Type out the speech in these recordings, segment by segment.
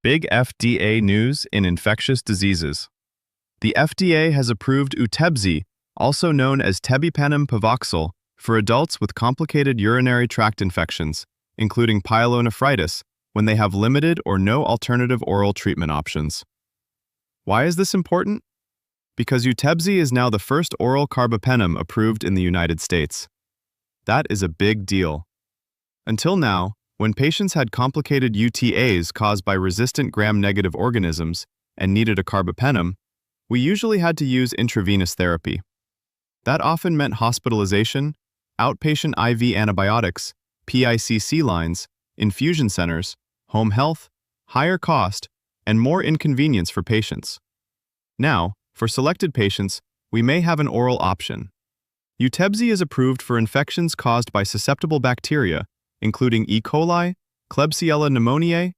Big FDA news in infectious diseases. The FDA has approved UTEBZI, also known as Tebipenem pivoxil, for adults with complicated urinary tract infections, including pyelonephritis, when they have limited or no alternative oral treatment options. Why is this important? Because UTEBZI is now the first oral carbapenem approved in the United States. That is a big deal. Until now, when patients had complicated UTAs caused by resistant gram-negative organisms and needed a carbapenem, we usually had to use intravenous therapy. That often meant hospitalization, outpatient IV antibiotics, PICC lines, infusion centers, home health, higher cost, and more inconvenience for patients. Now, for selected patients, we may have an oral option. UTEBZI is approved for infections caused by susceptible bacteria, including E. coli, Klebsiella pneumoniae,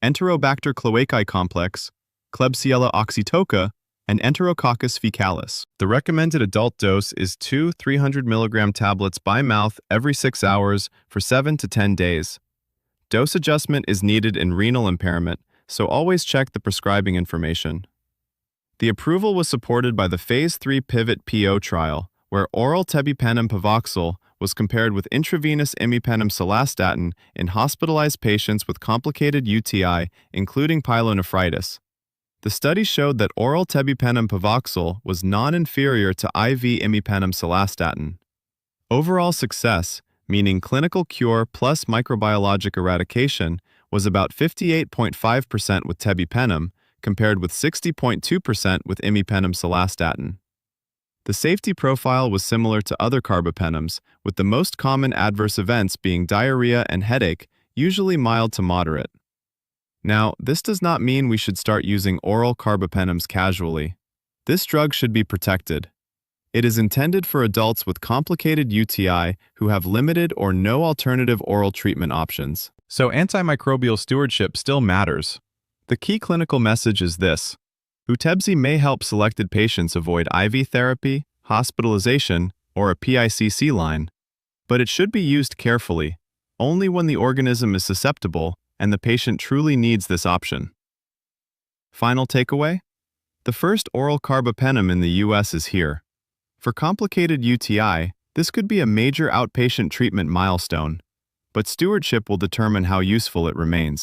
Enterobacter cloacae complex, Klebsiella oxytoca, and Enterococcus fecalis. The recommended adult dose is 2 300 mg tablets by mouth every 6 hours for 7 to 10 days. Dose adjustment is needed in renal impairment, so always check the prescribing information. The approval was supported by the Phase 3 PIVOT-PO trial, where oral tebipenem pivoxil was compared with intravenous imipenem cilastatin in hospitalized patients with complicated UTI, including pyelonephritis. The study showed that oral tebipenem pivoxil was non-inferior to IV imipenem cilastatin. Overall success, meaning clinical cure plus microbiologic eradication, was about 58.5% with tebipenem, compared with 60.2% with imipenem cilastatin. The safety profile was similar to other carbapenems, with the most common adverse events being diarrhea and headache, usually mild to moderate. Now, this does not mean we should start using oral carbapenems casually. This drug should be protected. It is intended for adults with complicated UTI who have limited or no alternative oral treatment options. So antimicrobial stewardship still matters. The key clinical message is this: UTEBZI may help selected patients avoid IV therapy, hospitalization, or a PICC line, but it should be used carefully, only when the organism is susceptible and the patient truly needs this option. Final takeaway? The first oral carbapenem in the US is here. For complicated UTI, this could be a major outpatient treatment milestone, but stewardship will determine how useful it remains.